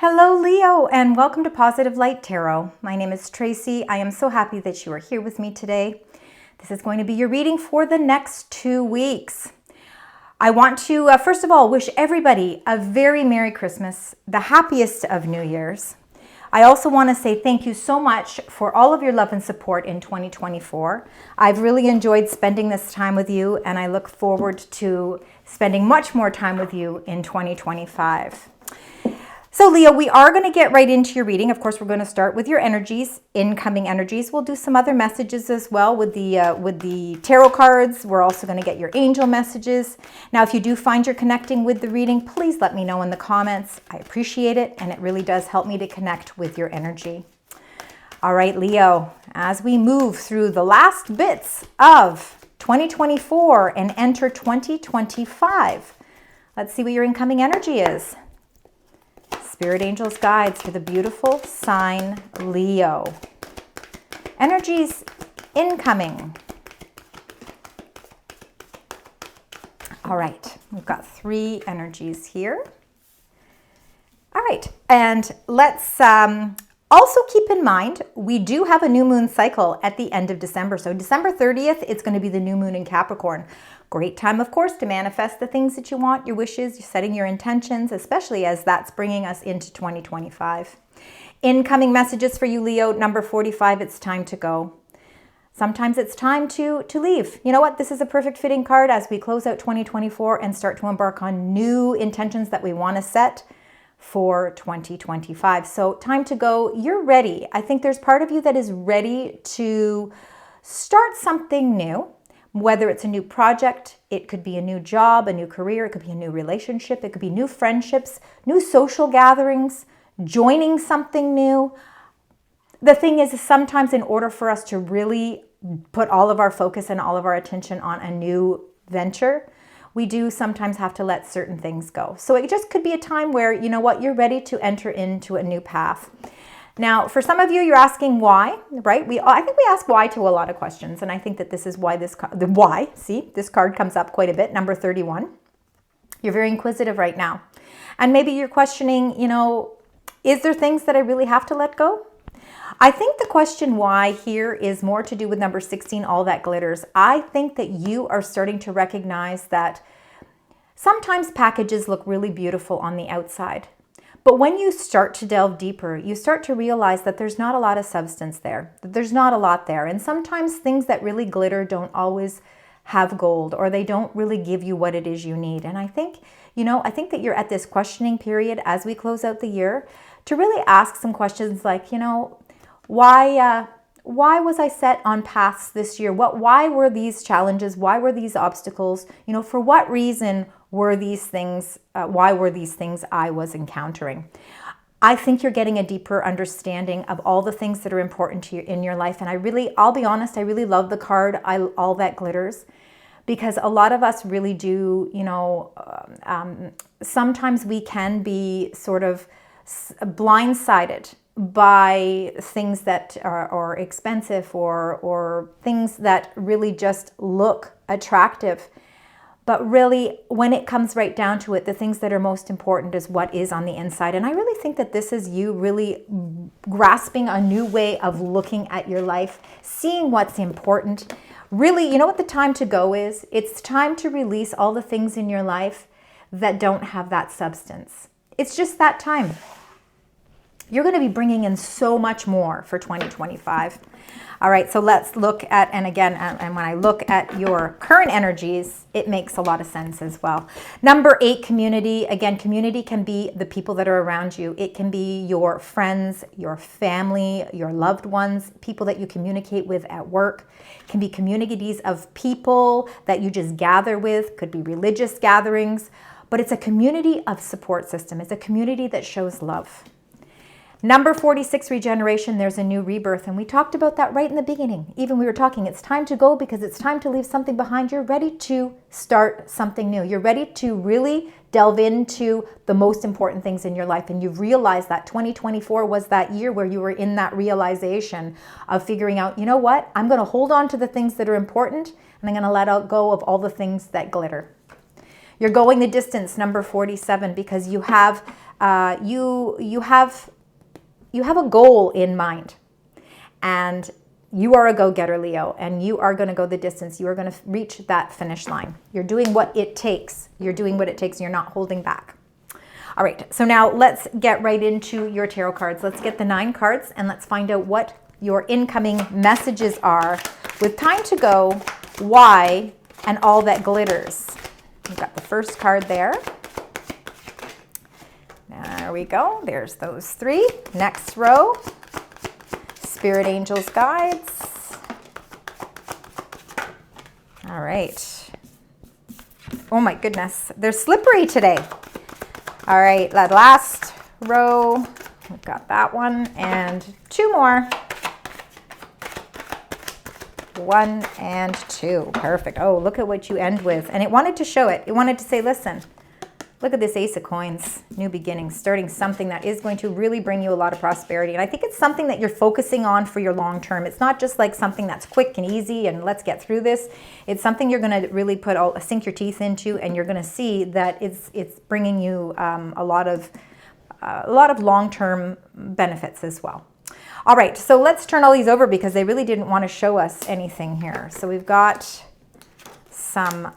Hello Leo, and welcome to Positive Light Tarot. My name is Tracy. I am so happy that you are here with me today. This is going to be your reading for the next 2 weeks. I want to, first of all, wish everybody a very Merry Christmas, the happiest of New Year's. I also want to say thank you so much for all of your love and support in 2024. I've really enjoyed spending this time with you, and I look forward to spending much more time with you in 2025. So Leo, we are going to get right into your reading. Of course, we're going to start with your energies, incoming energies. We'll do some other messages as well with the tarot cards. We're also going to get your angel messages. Now, if you do find you're connecting with the reading, please let me know in the comments. I appreciate it, and it really does help me to connect with your energy. All right, Leo, as we move through the last bits of 2024 and enter 2025, let's see what your incoming energy is. Spirit Angels Guides for the beautiful sign Leo. Energies incoming. All right, we've got 3 energies here. All right, and let's also keep in mind, we do have a new moon cycle at the end of December. So December 30th, it's going to be the new moon in Capricorn. Great time, of course, to manifest the things that you want, your wishes, you're setting your intentions, especially as that's bringing us into 2025. Incoming messages for you, Leo, number 45, it's time to go. Sometimes it's time to leave. You know what? This is a perfect fitting card as we close out 2024 and start to embark on new intentions that we want to set for 2025. So time to go. You're ready. I think there's part of you that is ready to start something new. Whether it's a new project, it could be a new job, a new career, it could be a new relationship, it could be new friendships, new social gatherings, joining something new. The thing is sometimes in order for us to really put all of our focus and all of our attention on a new venture, we do sometimes have to let certain things go. So it just could be a time where, you know what, you're ready to enter into a new path. Now, for some of you, you're asking why, right? I think we ask why to a lot of questions, and I think that this is why this card comes up quite a bit, number 31. You're very inquisitive right now. And maybe you're questioning, is there things that I really have to let go? I think the question why here is more to do with number 16, all that glitters. I think that you are starting to recognize that sometimes packages look really beautiful on the outside. But when you start to delve deeper, you start to realize that there's not a lot of substance there, that there's not a lot there. And sometimes things that really glitter don't always have gold, or they don't really give you what it is you need. And I think that you're at this questioning period as we close out the year to really ask some questions like, why was I set on paths this year? Why were these challenges? Why were these obstacles? For what reason were these things? Why were these things I was encountering? I think you're getting a deeper understanding of all the things that are important to you in your life. And I'll be honest, I really love the card, all that glitters, because a lot of us really do, sometimes we can be sort of blindsided by things that are expensive or things that really just look attractive. But really, when it comes right down to it, the things that are most important is what is on the inside. And I really think that this is you really grasping a new way of looking at your life, seeing what's important. Really, you know what the time to go is? It's time to release all the things in your life that don't have that substance. It's just that time. You're going to be bringing in so much more for 2025. All right, so let's look at, and when I look at your current energies, it makes a lot of sense as well. Number 8, community. Again, community can be the people that are around you. It can be your friends, your family, your loved ones, people that you communicate with at work. It can be communities of people that you just gather with, could be religious gatherings, but it's a community of support system. It's a community that shows love. Number 46, regeneration, there's a new rebirth. And we talked about that right in the beginning. Even we were talking, it's time to go because it's time to leave something behind. You're ready to start something new. You're ready to really delve into the most important things in your life. And you've realized that 2024 was that year where you were in that realization of figuring out, you know what? I'm going to hold on to the things that are important, and I'm going to let go of all the things that glitter. You're going the distance, number 47, because you have you have a goal in mind, and you are a go-getter, Leo, and you are going to go the distance. You are going to reach that finish line. You're doing what it takes. You're doing what it takes. You're not holding back. All right, so now let's get right into your tarot cards. Let's get the 9 cards and let's find out what your incoming messages are with time to go, why, and all that glitters. We've got the first card there. There we go. There's those 3. Next row. Spirit angels, guides. All right. Oh my goodness. They're slippery today. All right. That last row. We've got that one and 2 more. 1 and 2. Perfect. Oh, look at what you end with. And it wanted to show it. It wanted to say, listen, look at this Ace of Coins, new beginnings, starting something that is going to really bring you a lot of prosperity. And I think it's something that you're focusing on for your long term. It's not just like something that's quick and easy and let's get through this. It's something you're going to really sink your teeth into, and you're going to see that it's bringing you a lot of long-term benefits as well. All right, so let's turn all these over because they really didn't want to show us anything here. So we've got some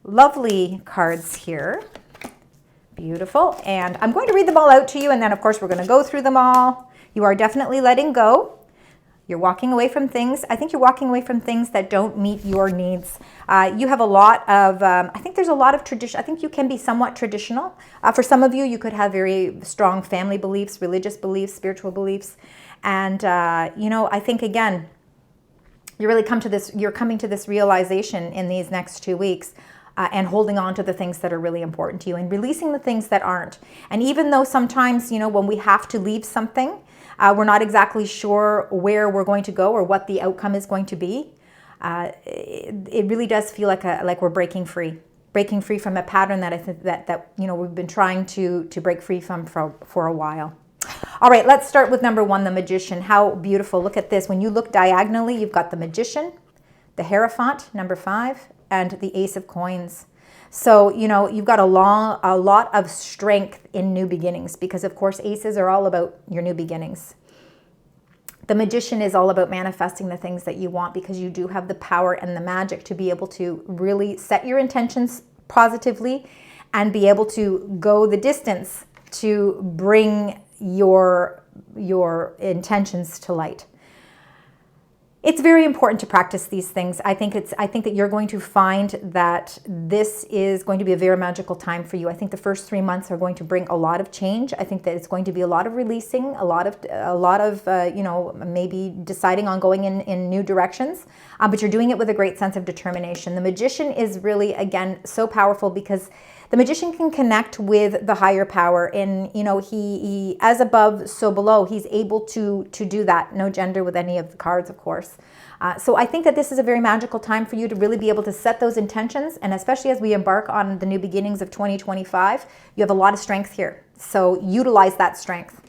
lovely cards here. Beautiful. And I'm going to read them all out to you, and then of course we're going to go through them all. You are definitely letting go. You're walking away from things. I think you're walking away from things that don't meet your needs. You have a lot of, I think there's a lot of tradition. I think you can be somewhat traditional. For some of you, you could have very strong family beliefs, religious beliefs, spiritual beliefs. And, you know, I think, again, you're coming to this realization in these next 2 weeks. And holding on to the things that are really important to you and releasing the things that aren't. And even though sometimes, you know, when we have to leave something, we're not exactly sure where we're going to go or what the outcome is going to be, it really does feel like we're breaking free from a pattern that I think that you know, we've been trying to break free from for a while. All right, let's start with number 1, the Magician. How beautiful. Look at this. When you look diagonally, you've got the Magician, the Hierophant, number 5, and the Ace of Coins. So, you know, you've got a lot of strength in new beginnings, because of course aces are all about your new beginnings. The Magician is all about manifesting the things that you want, because you do have the power and the magic to be able to really set your intentions positively and be able to go the distance to bring your intentions to light. It's very important to practice these things. I think that you're going to find that this is going to be a very magical time for you. I think the first 3 months are going to bring a lot of change. I think that it's going to be a lot of releasing, a lot of you know, maybe deciding on going in new directions. But you're doing it with a great sense of determination. The Magician is really, again, so powerful because the Magician can connect with the higher power, and you know, he as above, so below. He's able to do that. No gender with any of the cards, of course. So I think that this is a very magical time for you to really be able to set those intentions, and especially as we embark on the new beginnings of 2025, you have a lot of strength here. So utilize that strength.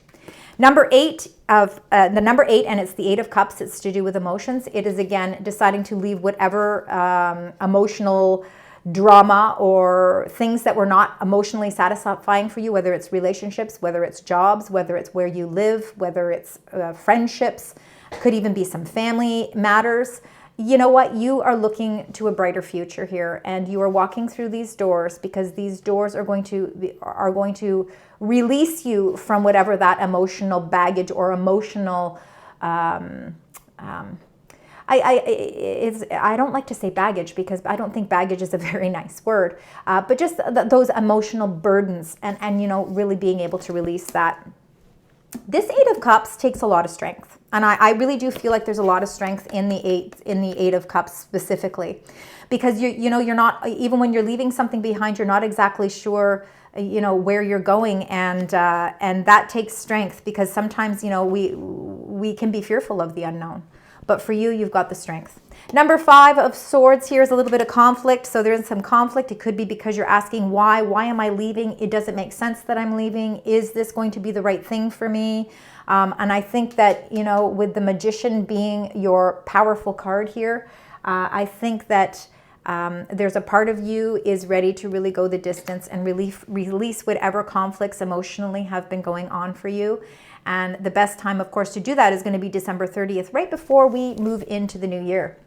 Number 8 the number 8, and it's the 8 of Cups. It's to do with emotions. It is, again, deciding to leave whatever emotional drama or things that were not emotionally satisfying for you, whether it's relationships, whether it's jobs, whether it's where you live, whether it's friendships, could even be some family matters. You know what? You are looking to a brighter future here, and you are walking through these doors because these doors are going to release you from whatever that emotional baggage or emotional I don't like to say baggage because I don't think baggage is a very nice word, but just those emotional burdens and you know, really being able to release that. This 8 of Cups takes a lot of strength, and I really do feel like there's a lot of strength in the 8 of Cups specifically, because you know, you're not, even when you're leaving something behind, you're not exactly sure, you know, where you're going, and that takes strength, because sometimes, you know, we can be fearful of the unknown. But for you, you've got the strength. Number 5 of Swords here is a little bit of conflict. So there's some conflict. It could be because you're asking why. Why am I leaving? It doesn't make sense that I'm leaving. Is this going to be the right thing for me? And I think that, you know, with the Magician being your powerful card here, I think that There's a part of you is ready to really go the distance and release whatever conflicts emotionally have been going on for you. And the best time, of course, to do that is going to be December 30th, right before we move into the new year.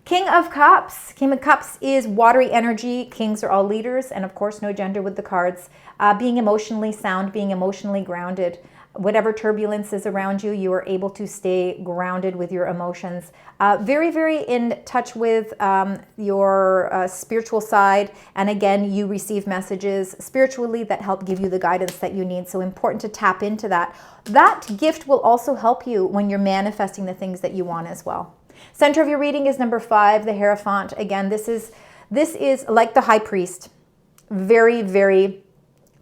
King of Cups. King of Cups is watery energy. Kings are all leaders, and of course, no gender with the cards. Being emotionally sound, being emotionally grounded. Whatever turbulence is around you, you are able to stay grounded with your emotions. Very, very in touch with your spiritual side. And again, you receive messages spiritually that help give you the guidance that you need. So important to tap into that. That gift will also help you when you're manifesting the things that you want as well. Center of your reading is number 5, the Hierophant. Again, this is like the High Priest. Very, very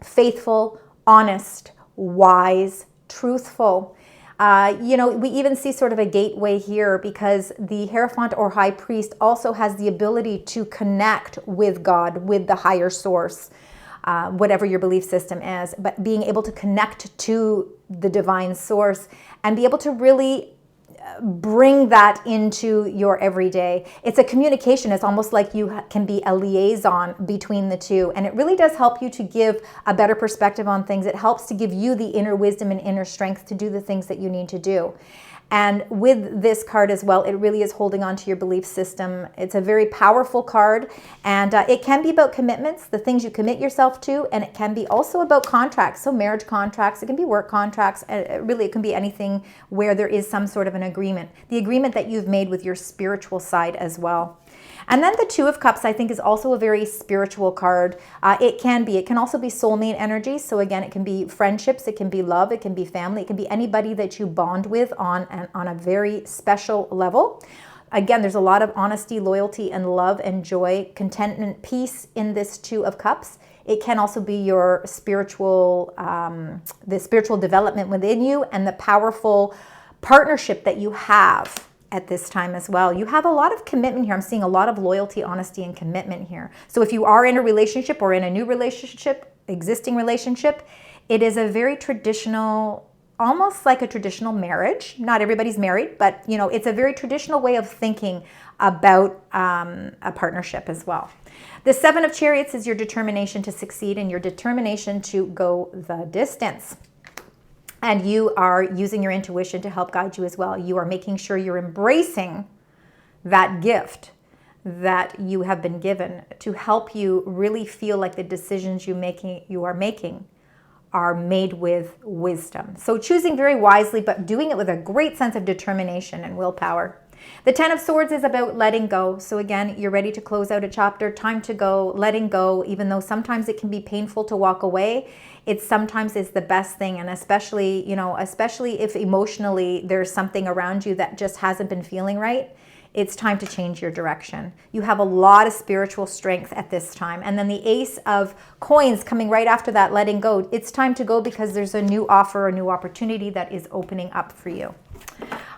faithful, honest, wise, truthful. We even see sort of a gateway here because the Hierophant or High Priest also has the ability to connect with God, with the higher source, whatever your belief system is, but being able to connect to the divine source and be able to really bring that into your everyday. It's a communication. It's almost like you can be a liaison between the two. And it really does help you to give a better perspective on things. It helps to give you the inner wisdom and inner strength to do the things that you need to do. And with this card as well, it really is holding on to your belief system. It's a very powerful card, and it can be about commitments, the things you commit yourself to, and it can be also about contracts, so marriage contracts, it can be work contracts, really it can be anything where there is some sort of an agreement, the agreement that you've made with your spiritual side as well. And then the Two of Cups, I think, is also a very spiritual card. It can also be soulmate energy. So again, it can be friendships, it can be love, it can be family, it can be anybody that you bond with on a very special level. Again, there's a lot of honesty, loyalty, and love and joy, contentment, peace in this Two of Cups. It can also be your spiritual, the spiritual development within you and the powerful partnership that you have at this time as well. You have a lot of commitment here. I'm seeing a lot of loyalty, honesty, and commitment here. So if you are in a relationship or in a new relationship, existing relationship, it is a very traditional, almost like a traditional marriage. Not everybody's married, but it's a very traditional way of thinking about a partnership as well. The Seven of Chariots is your determination to succeed and your determination to go the distance. And you are using your intuition to help guide you as well. You are making sure you're embracing that gift that you have been given to help you really feel like the decisions you are making are made with wisdom. So choosing very wisely, but doing it with a great sense of determination and willpower. The Ten of Swords is about letting go. So again, you're ready to close out a chapter, time to go, letting go, even though sometimes it can be painful to walk away. It sometimes is the best thing, and especially if emotionally there's something around you that just hasn't been feeling right, it's time to change your direction. You have a lot of spiritual strength at this time. And then the Ace of Coins coming right after that, letting go. It's time to go because there's a new offer, a new opportunity that is opening up for you.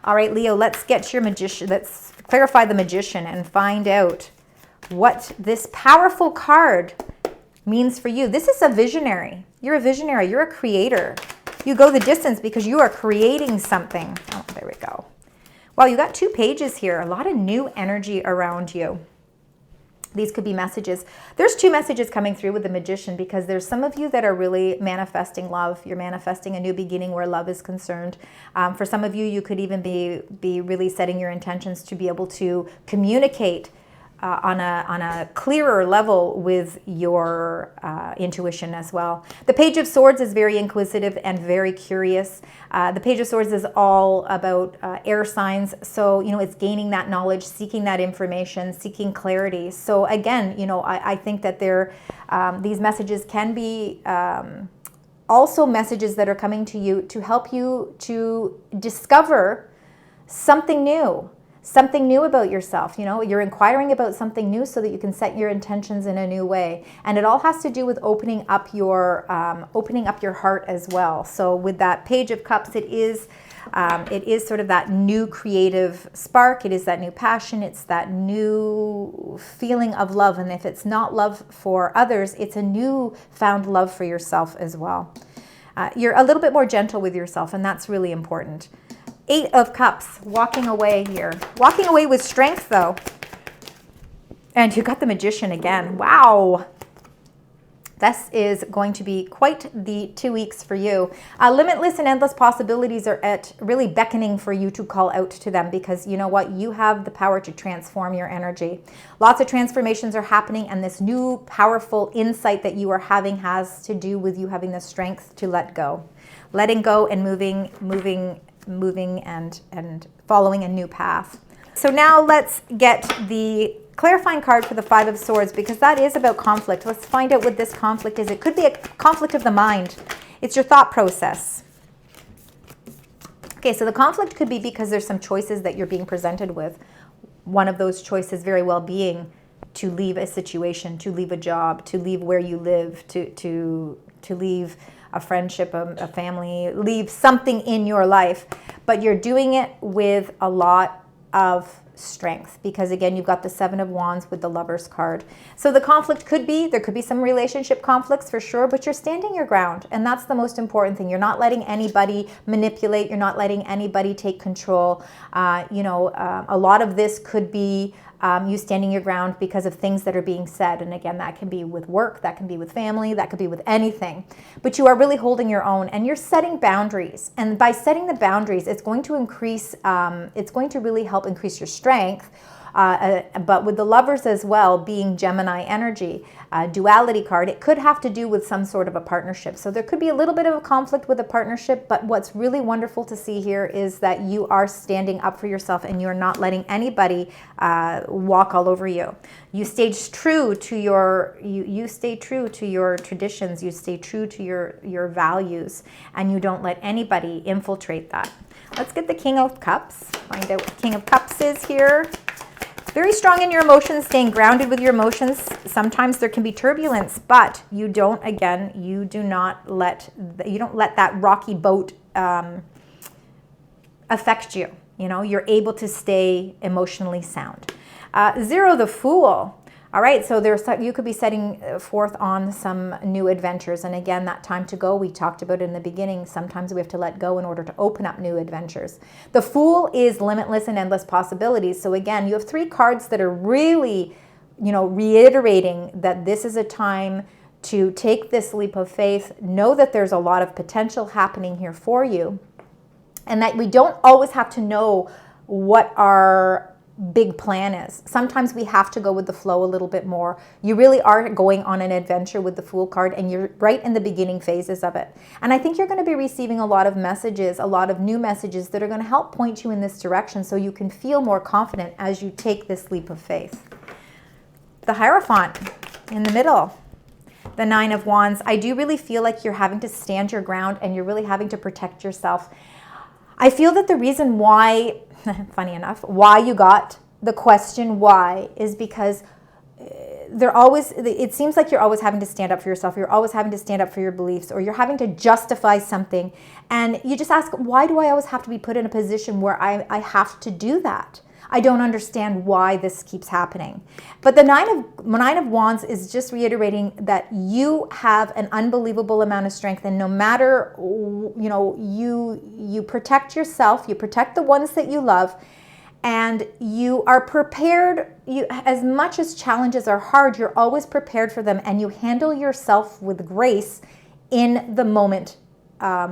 All right, Leo, let's get your Magician. Let's clarify the Magician and find out what this powerful card means for you. This is a visionary. You're a visionary. You're a creator. You go the distance because you are creating something. Oh, there we go. Wow, you got 2 pages here. A lot of new energy around you. These could be messages. There's 2 messages coming through with the Magician because there's some of you that are really manifesting love. You're manifesting a new beginning where love is concerned. For some of you, you could even be really setting your intentions to be able to communicate on a clearer level with your intuition as well. The Page of Swords is very inquisitive and very curious. The Page of Swords is all about air signs. So, it's gaining that knowledge, seeking that information, seeking clarity. So again, I think that these messages can be also messages that are coming to you to help you to discover something new. Something new about yourself. You're inquiring about something new so that you can set your intentions in a new way. And it all has to do with opening up your heart as well. So with that Page of Cups, it is sort of that new creative spark. It is that new passion. It's that new feeling of love. And if it's not love for others, it's a new found love for yourself as well. You're a little bit more gentle with yourself, and that's really important. 8 of Cups, walking away here. Walking away with strength, though. And you got the Magician again. Wow. This is going to be quite the 2 weeks for you. Limitless and endless possibilities are really beckoning for you to call out to them, because you know what? You have the power to transform your energy. Lots of transformations are happening, and this new powerful insight that you are having has to do with you having the strength to let go. Letting go and moving and following a new path. So now let's get the clarifying card for the Five of Swords, because that is about conflict. Let's find out what this conflict is. It could be a conflict of the mind. It's your thought process. Okay, so the conflict could be because there's some choices that you're being presented with. One of those choices very well being to leave a situation, to leave a job, to leave where you live, to leave a friendship, a family, leave something in your life. But you're doing it with a lot of strength, because again, you've got the Seven of Wands with the Lovers card. So the conflict could be, there could be some relationship conflicts for sure, but you're standing your ground, and that's the most important thing. You're not letting anybody manipulate. You're not letting anybody take control. A lot of this could be you standing your ground because of things that are being said. And again, that can be with work, that can be with family, that could be with anything. But you are really holding your own, and you're setting boundaries. And by setting the boundaries, it's going to increase, it's going to really help increase your strength. But with the Lovers as well, being Gemini energy, duality card, it could have to do with some sort of a partnership. So there could be a little bit of a conflict with a partnership, but what's really wonderful to see here is that you are standing up for yourself, and you're not letting anybody walk all over you. You stay true to your you stay true to your traditions, you stay true to your values, and you don't let anybody infiltrate that. Let's get the King of Cups. Find out what King of Cups is here. Very strong in your emotions, staying grounded with your emotions. Sometimes there can be turbulence, but you don't let that rocky boat affect you. You're able to stay emotionally sound. 0, the Fool. All right, so you could be setting forth on some new adventures. And again, that time to go, we talked about in the beginning, sometimes we have to let go in order to open up new adventures. The Fool is limitless and endless possibilities. So again, you have 3 cards that are really, reiterating that this is a time to take this leap of faith. Know that there's a lot of potential happening here for you, and that we don't always have to know what our big plan is. Sometimes we have to go with the flow a little bit more. You really are going on an adventure with the Fool card, and you're right in the beginning phases of it. And I think you're going to be receiving a lot of messages, a lot of new messages that are going to help point you in this direction, so you can feel more confident as you take this leap of faith. The Hierophant in the middle. The 9 of Wands. I do really feel like you're having to stand your ground, and you're really having to protect yourself. I feel that the reason why, funny enough, why you got the question why is because it seems like you're always having to stand up for yourself. You're always having to stand up for your beliefs, or you're having to justify something. And you just ask, why do I always have to be put in a position where I have to do that? I don't understand why this keeps happening. But the Nine of Wands is just reiterating that you have an unbelievable amount of strength, and no matter, you protect yourself, you protect the ones that you love, and you are prepared. As much as challenges are hard, you're always prepared for them, and you handle yourself with grace in the moment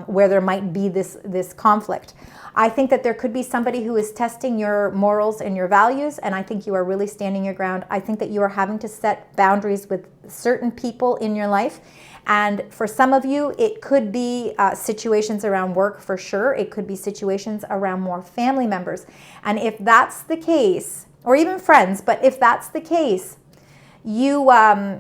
where there might be this conflict. I think that there could be somebody who is testing your morals and your values, and I think you are really standing your ground. I think that you are having to set boundaries with certain people in your life. And for some of you, it could be situations around work for sure. It could be situations around more family members. And if that's the case, or even friends, but if that's the case, you're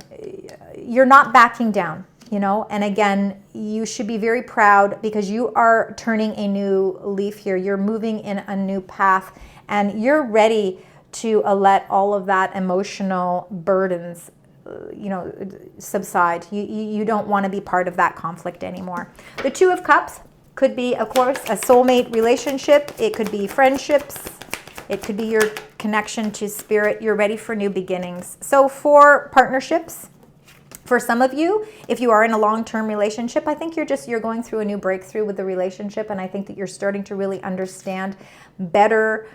not backing down. And again, you should be very proud, because you are turning a new leaf here. You're moving in a new path, and you're ready to let all of that emotional burdens, subside. You don't want to be part of that conflict anymore. The 2 of Cups could be, of course, a soulmate relationship. It could be friendships. It could be your connection to spirit. You're ready for new beginnings. So for partnerships, for some of you, if you are in a long-term relationship, I think you're going through a new breakthrough with the relationship, and I think that you're starting to really understand better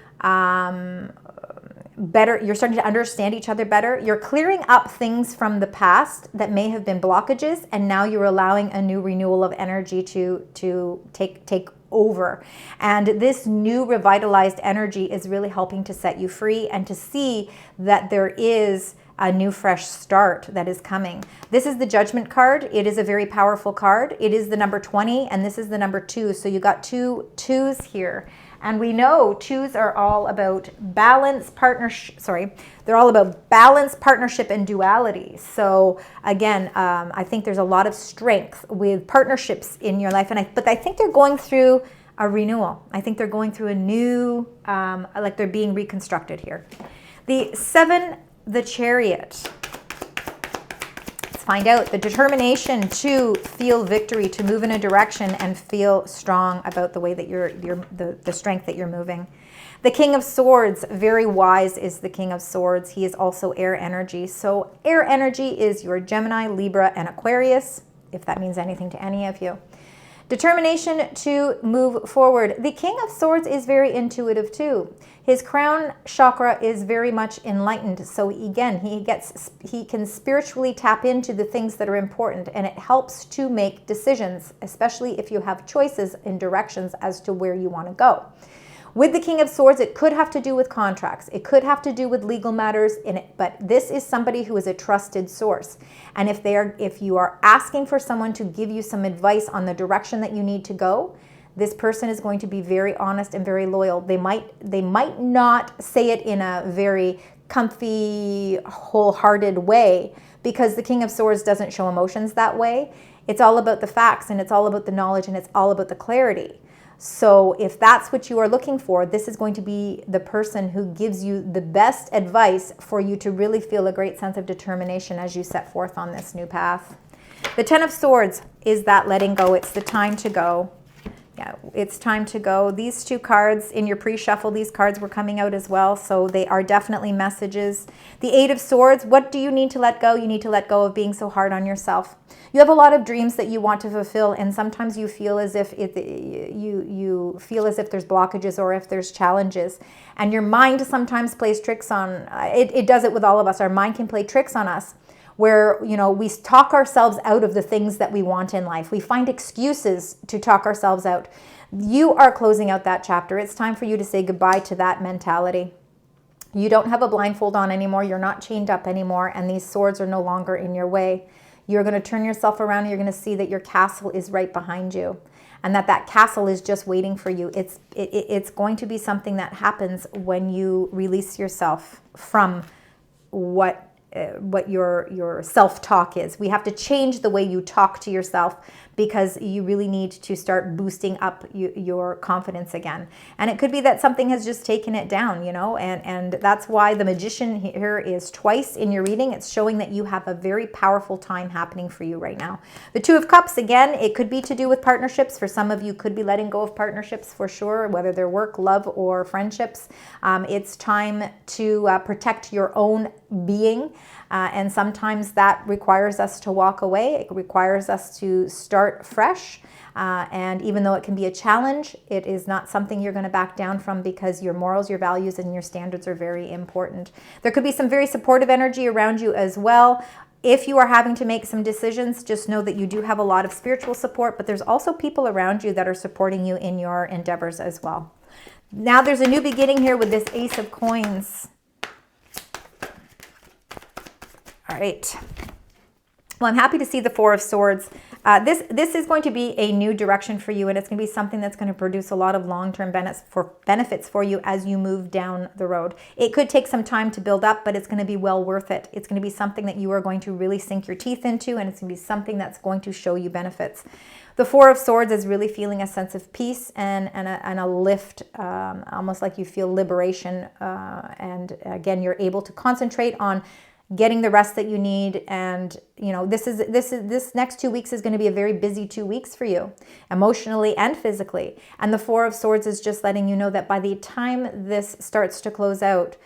better. You're starting to understand each other better. You're clearing up things from the past that may have been blockages, and now you're allowing a new renewal of energy to take over. And this new revitalized energy is really helping to set you free and to see that there is a new fresh start that is coming. This is the Judgment card. It is a very powerful card. It is the number 20, and this is the number 2. So you got two twos here. And we know twos are all about balance, they're all about balance, partnership, and duality. So again, I think there's a lot of strength with partnerships in your life, but I think they're going through a renewal. I think they're going through a new, like they're being reconstructed here. The 7, the Chariot. Let's find out. The determination to feel victory, to move in a direction and feel strong about the way that the strength that you're moving. The King of Swords, very wise is the King of Swords. He is also air energy. So air energy is your Gemini, Libra, and Aquarius, if that means anything to any of you. Determination to move forward. The King of Swords is very intuitive too. His crown chakra is very much enlightened. So again, he can spiritually tap into the things that are important, and it helps to make decisions, especially if you have choices in directions as to where you want to go. With the King of Swords, it could have to do with contracts. It could have to do with legal matters in it, but this is somebody who is a trusted source. And if you are asking for someone to give you some advice on the direction that you need to go, this person is going to be very honest and very loyal. They might not say it in a very comfy, wholehearted way, because the King of Swords doesn't show emotions that way. It's all about the facts, and it's all about the knowledge, and it's all about the clarity. So if that's what you are looking for, this is going to be the person who gives you the best advice for you to really feel a great sense of determination as you set forth on this new path. The 10 of Swords is that letting go. It's the time to go. Yeah, it's time to go. These two cards in your pre-shuffle, these cards were coming out as well, so they are definitely messages. The 8 of Swords, what do you need to let go? You need to let go of being so hard on yourself. You have a lot of dreams that you want to fulfill, and sometimes you feel as if you feel as if there's blockages or if there's challenges. And your mind sometimes plays tricks on, it does it with all of us. Our mind can play tricks on us, where, we talk ourselves out of the things that we want in life. We find excuses to talk ourselves out. You are closing out that chapter. It's time for you to say goodbye to that mentality. You don't have a blindfold on anymore. You're not chained up anymore, and these swords are no longer in your way. You're going to turn yourself around, and you're going to see that your castle is right behind you, and that castle is just waiting for you. It's going to be something that happens when you release yourself from what your self-talk is. We have to change the way you talk to yourself, because you really need to start boosting up your confidence again. And it could be that something has just taken it down, and that's why the Magician here is twice in your reading. It's showing that you have a very powerful time happening for you right now. The 2 of Cups, again, it could be to do with partnerships. For some of you, could be letting go of partnerships for sure, whether they're work, love, or friendships. It's time to protect your own being. And sometimes that requires us to walk away. It requires us to start fresh. And even though it can be a challenge, it is not something you're going to back down from, because your morals, your values, and your standards are very important. There could be some very supportive energy around you as well. If you are having to make some decisions, just know that you do have a lot of spiritual support, but there's also people around you that are supporting you in your endeavors as well. Now there's a new beginning here with this Ace of Coins. All right. Well, I'm happy to see the 4 of Swords. This is going to be a new direction for you, and it's going to be something that's going to produce a lot of long-term benefits for you as you move down the road. It could take some time to build up, but it's going to be well worth it. It's going to be something that you are going to really sink your teeth into, and it's going to be something that's going to show you benefits. The 4 of Swords is really feeling a sense of peace and a lift, almost like you feel liberation. And again, you're able to concentrate on getting the rest that you need. And this next 2 weeks is going to be a very busy 2 weeks for you, emotionally and physically. And the 4 of Swords is just letting you know that by the time this starts to close out,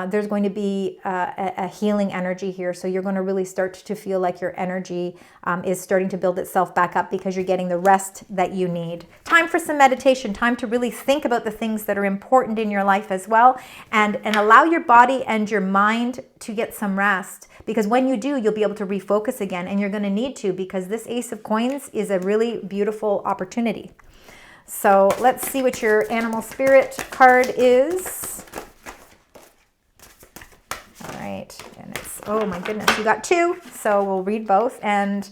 there's going to be a healing energy here. So you're going to really start to feel like your energy is starting to build itself back up because you're getting the rest that you need. Time for some meditation, time to really think about the things that are important in your life as well, and allow your body and your mind to get some rest, because when you do, you'll be able to refocus again, and you're going to need to, because this Ace of Coins is a really beautiful opportunity. So let's see what your animal spirit card is. All right, and it's, oh my goodness, you got 2, so we'll read both. And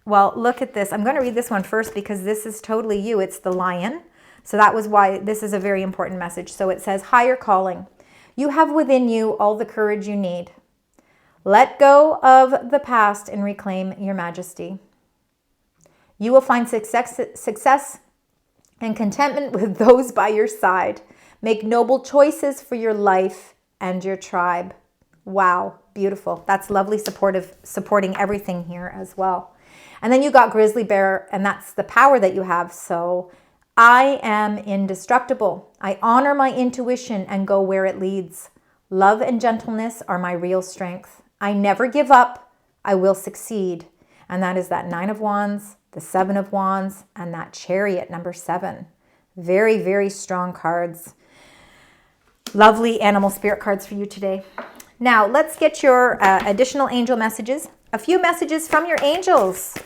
well, look at this. I'm going to read this one first because this is totally you. It's the Lion. So that was why this is a very important message. So it says, higher calling. You have within you all the courage you need. Let go of the past and reclaim your majesty. You will find success and contentment with those by your side. Make noble choices for your life and your tribe. Wow, beautiful. That's lovely, supporting everything here as well. And then you got Grizzly Bear, and that's the power that you have. So I am indestructible. I honor my intuition and go where it leads. Love and gentleness are my real strength. I never give up. I will succeed. And that is that 9 of Wands, the 7 of Wands, and that Chariot, number 7. Very, very strong cards. Lovely animal spirit cards for you today. Now, let's get your additional angel messages. A few messages from your angels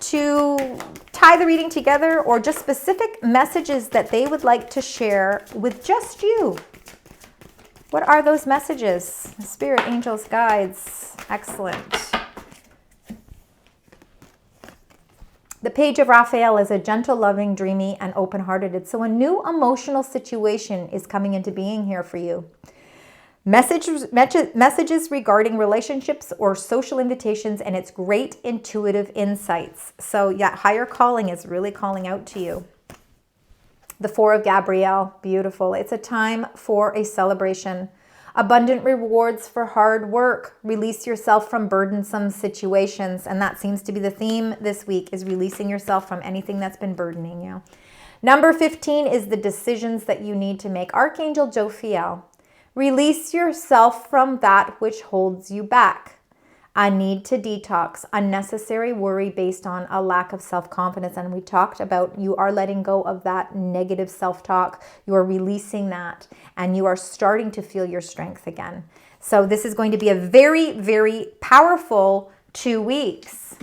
to tie the reading together, or just specific messages that they would like to share with just you. What are those messages? Spirit, angels, guides. Excellent. The Page of Raphael is a gentle, loving, dreamy, and open-hearted. So a new emotional situation is coming into being here for you. Messages regarding relationships or social invitations, and it's great intuitive insights. So yeah, higher calling is really calling out to you. The 4 of Gabrielle, beautiful. It's a time for a celebration. Abundant rewards for hard work. Release yourself from burdensome situations. And that seems to be the theme this week, is releasing yourself from anything that's been burdening you. Number 15 is the decisions that you need to make. Archangel Jophiel. Release yourself from that which holds you back. A need to detox, unnecessary worry based on a lack of self-confidence. And we talked about, you are letting go of that negative self-talk. You are releasing that, and you are starting to feel your strength again. So this is going to be a very, very powerful 2 weeks.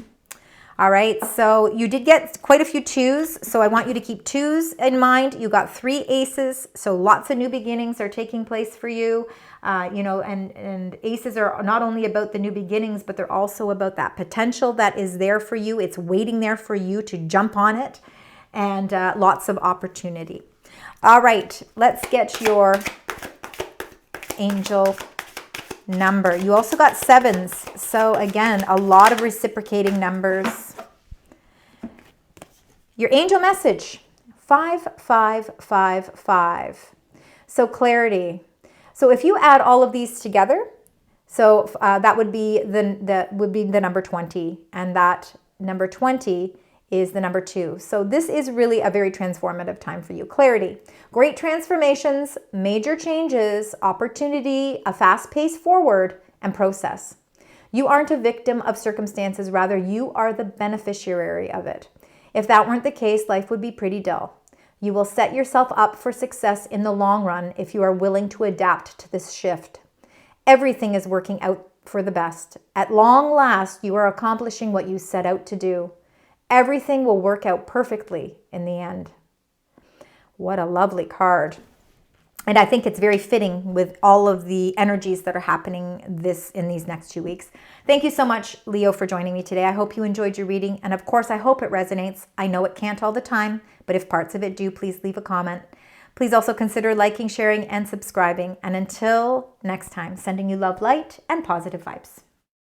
All right, so you did get quite a few 2s, so I want you to keep 2s in mind. You got 3 aces, so lots of new beginnings are taking place for you. And aces are not only about the new beginnings, but they're also about that potential that is there for you. It's waiting there for you to jump on it, and lots of opportunity. All right, let's get your angel number. You also got 7s. So again, a lot of reciprocating numbers. Your angel message, 5555. So clarity. So if you add all of these together, so that would be the number 20, and that number 20 is the number 2. So this is really a very transformative time for you. Clarity, great transformations, major changes, opportunity, a fast pace forward, and process. You aren't a victim of circumstances, rather you are the beneficiary of it. If that weren't the case, life would be pretty dull. You will set yourself up for success in the long run if you are willing to adapt to this shift. Everything is working out for the best. At long last, you are accomplishing what you set out to do. Everything will work out perfectly in the end. What a lovely card. And I think it's very fitting with all of the energies that are happening in these next 2 weeks. Thank you so much, Leo, for joining me today. I hope you enjoyed your reading. And of course, I hope it resonates. I know it can't all the time, but if parts of it do, please leave a comment. Please also consider liking, sharing, and subscribing. And until next time, sending you love, light, and positive vibes.